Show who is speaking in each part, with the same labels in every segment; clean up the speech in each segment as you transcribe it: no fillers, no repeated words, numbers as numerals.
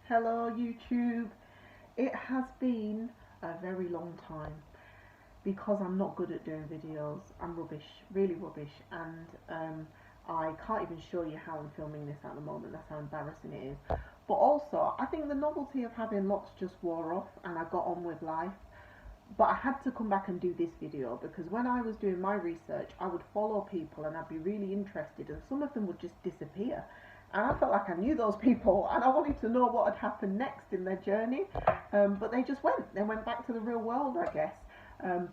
Speaker 1: Hello YouTube. It has been a very long time because I'm not good at doing videos. I'm rubbish, really rubbish, and I can't even show you how I'm filming this at the moment. That's how embarrassing it is. But also, I think the novelty of having locks just wore off and I got on with life. But I had to come back and do this video because when I was doing my research, I would follow people and I'd be really interested, and some of them would just disappear. And I felt like I knew those people and I wanted to know what had happened next in their journey. But they just went. They went back to the real world, I guess.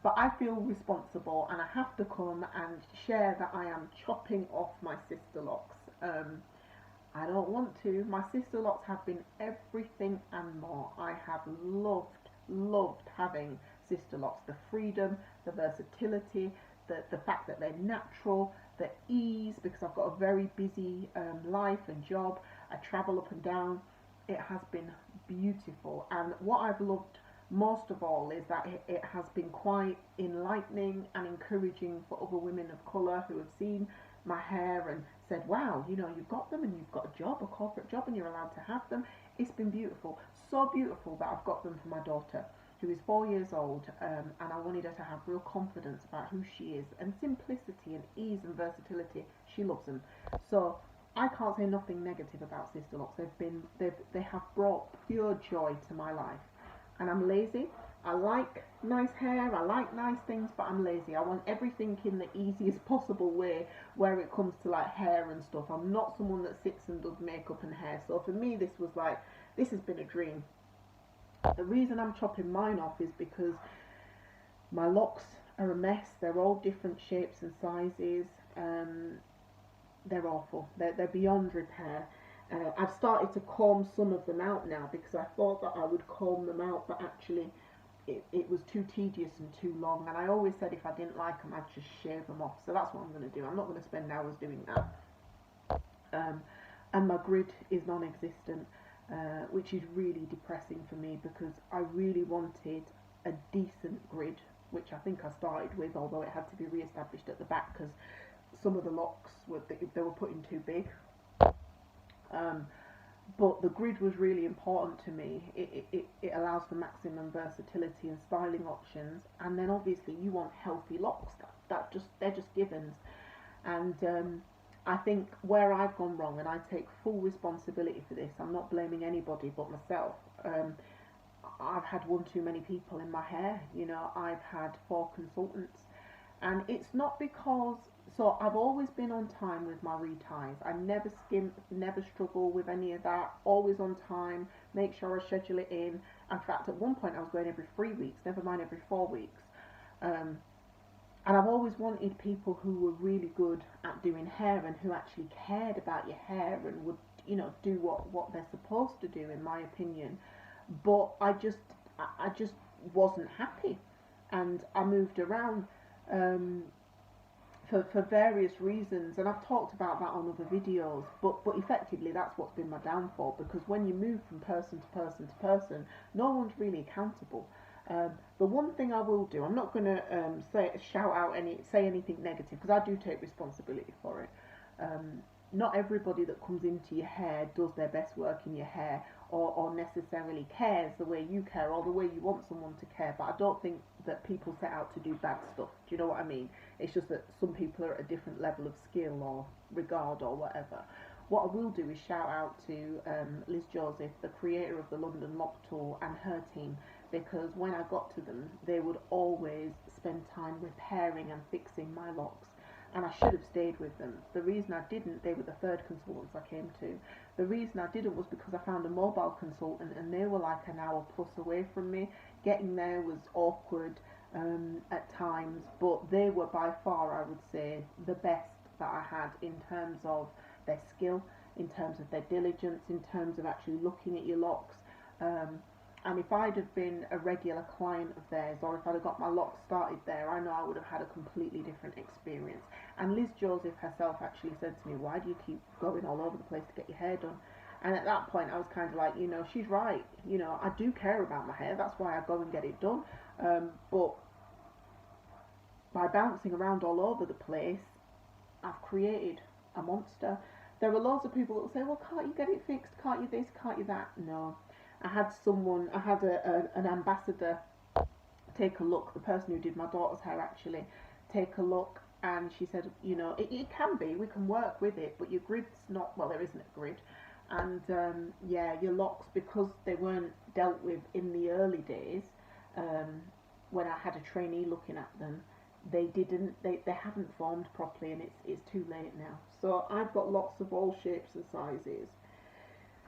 Speaker 1: But I feel responsible and I have to come and share that I am chopping off my sister locks. I don't want to. My sister locks have been everything and more. I have loved having sister locks. The freedom, the versatility, the fact that they're natural, the ease, because I've got a very busy life and job. I travel up and down. It has been beautiful. And what I've loved most of all is that it has been quite enlightening and encouraging for other women of colour who have seen my hair and said, wow, you know, you've got them and you've got a job, a corporate job, and you're allowed to have them. It's been beautiful. So beautiful that I've got them for my daughter, who is 4 years old, and I wanted her to have real confidence about who she is, and simplicity and ease and versatility. She loves them. So I can't say nothing negative about Sister Locks. They have brought pure joy to my life. And I'm lazy. I like nice hair, I like nice things, but I'm lazy. I want everything in the easiest possible way where it comes to like hair and stuff. I'm not someone that sits and does makeup and hair. So for me, this was like, this has been a dream. The reason I'm chopping mine off is because my locks are a mess. They're all different shapes and sizes. They're awful. They're beyond repair. I've started to comb some of them out now because I thought that I would comb them out, but actually it was too tedious and too long. And I always said if I didn't like them, I'd just shave them off. So that's what I'm going to do. I'm not going to spend hours doing that. And my grid is non-existent, which is really depressing for me because I really wanted a decent grid, which I think I started with, although it had to be re-established at the back because some of the locks they were putting too big. But the grid was really important to me. It allows for maximum versatility and styling options, and then obviously you want healthy locks. They're just givens. And I think where I've gone wrong, and I take full responsibility for this, I'm not blaming anybody but myself. I've had one too many people in my hair. You know, I've had 4 consultants, and it's not because, so I've always been on time with my reties. I never skimp, never struggle with any of that. Always on time. Make sure I schedule it in. In fact, at one point I was going every 3 weeks, never mind every 4 weeks. And I've always wanted people who were really good at doing hair and who actually cared about your hair and would, you know, do what they're supposed to do, in my opinion. But I just wasn't happy, and I moved around. Um, for various reasons, and I've talked about that on other videos, but effectively that's what's been my downfall, because when you move from person to person to person, no one's really accountable. The one thing I will do, I'm not going to say anything negative, because I do take responsibility for it. Not everybody that comes into your hair does their best work in your hair, or necessarily cares the way you care or the way you want someone to care, but I don't think that people set out to do bad stuff. Do you know what I mean? It's just that some people are at a different level of skill or regard or whatever. What I will do is shout out to Liz Joseph, the creator of the London Lock Tool, and her team, because when I got to them, they would always spend time repairing and fixing my locks, and I should have stayed with them. The reason I didn't, they were the third consultants I came to. The reason I didn't was because I found a mobile consultant and they were like an hour plus away from me. Getting there was awkward at times, but they were by far, I would say, the best that I had in terms of their skill, in terms of their diligence, in terms of actually looking at your locks. And if I'd have been a regular client of theirs, or if I'd have got my locks started there, I know I would have had a completely different experience. And Liz Joseph herself actually said to me, why do you keep going all over the place to get your hair done? And at that point I was kind of like, you know, she's right. You know, I do care about my hair, that's why I go and get it done. But by bouncing around all over the place, I've created a monster. There are loads of people that will say, well, can't you get it fixed? Can't you this? Can't you that? No. I had an ambassador take a look, the person who did my daughter's hair actually, take a look, and she said, you know, it can be, we can work with it, but your grid's not, well, there isn't a grid. And yeah, your locks, because they weren't dealt with in the early days, when I had a trainee looking at them, they haven't formed properly, and it's too late now. So I've got lots of all shapes and sizes.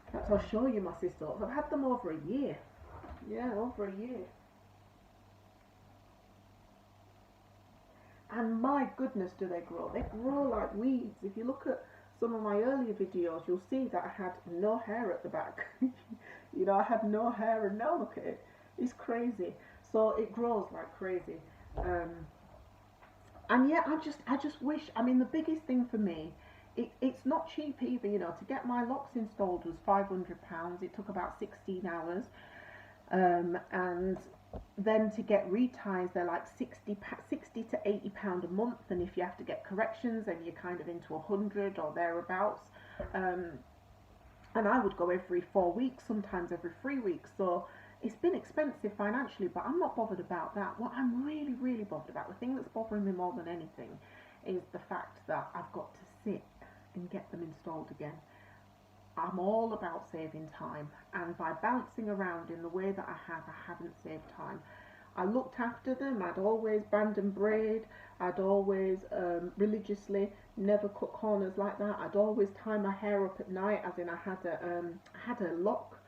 Speaker 1: In fact, I'll show you my sister locks. I've had them over a year. Yeah, over a year. And my goodness, do they grow? They grow like weeds. If you look at some of my earlier videos, you'll see that I had no hair at the back. You know, I had no hair, and now look at it. It's crazy. So it grows like crazy. And yeah, I just wish, I mean, the biggest thing for me, it's not cheap either, you know. To get my locks installed was £500. It took about 16 hours. And then to get reties, they're like 60 to £80 a month, and if you have to get corrections, then you're kind of into 100 or thereabouts. And I would go every 4 weeks, sometimes every 3 weeks, so it's been expensive financially, but I'm not bothered about that. What I'm really, really bothered about, the thing that's bothering me more than anything, is the fact that I've got to sit and get them installed again. I'm all about saving time, and by bouncing around in the way that I haven't saved time. I looked after them. I'd always band and braid. I'd always religiously never cut corners like that. I'd always tie my hair up at night, as in I had a lock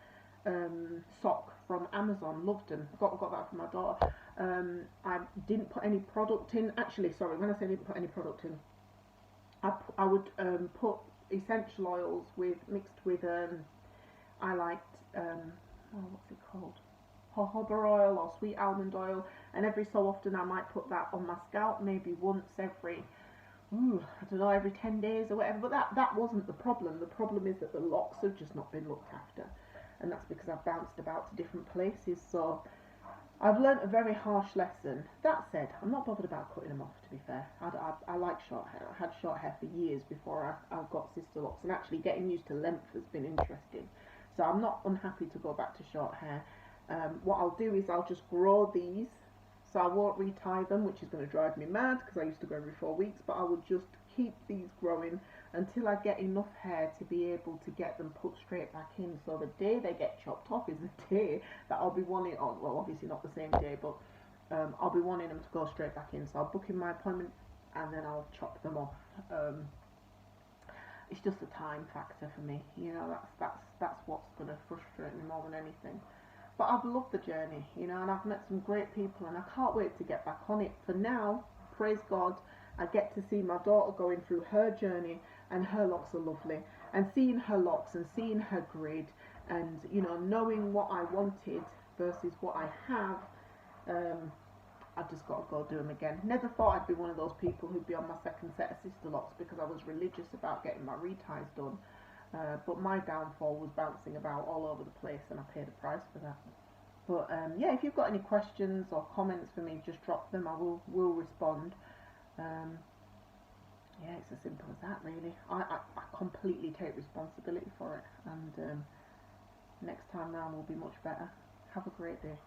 Speaker 1: sock from Amazon. Loved them. Got that from my daughter. I didn't put any product in. Actually, sorry, when I say didn't put any product in, I would put essential oils mixed with I liked what's it called, jojoba oil or sweet almond oil, and every so often I might put that on my scalp, maybe once every I don't know, every 10 days or whatever. But that wasn't the problem. The problem is that the locks have just not been looked after, and that's because I've bounced about to different places. So I've learnt a very harsh lesson. That said, I'm not bothered about cutting them off, to be fair. I like short hair. I had short hair for years before I got sister locks, and actually getting used to length has been interesting. So I'm not unhappy to go back to short hair. What I'll do is I'll just grow these, so I won't retie them, which is going to drive me mad because I used to go every 4 weeks, but I will just keep these growing until I get enough hair to be able to get them put straight back in. So the day they get chopped off is the day that I'll be wanting on. Well, obviously not the same day, but I'll be wanting them to go straight back in. So I'll book in my appointment and then I'll chop them off. It's just a time factor for me, you know. That's what's going to frustrate me more than anything. But I've loved the journey, you know, and I've met some great people, and I can't wait to get back on it. For now, praise God, I get to see my daughter going through her journey, and her locks are lovely. And seeing her locks and seeing her grid, and, you know, knowing what I wanted versus what I have, I've just got to go do them again. Never thought I'd be one of those people who'd be on my second set of sister locks because I was religious about getting my reties done. But my downfall was bouncing about all over the place, and I paid a price for that. But yeah, if you've got any questions or comments for me, just drop them. I will respond. Yeah, it's as simple as that, really. I completely take responsibility for it, and next time round will be much better. Have a great day.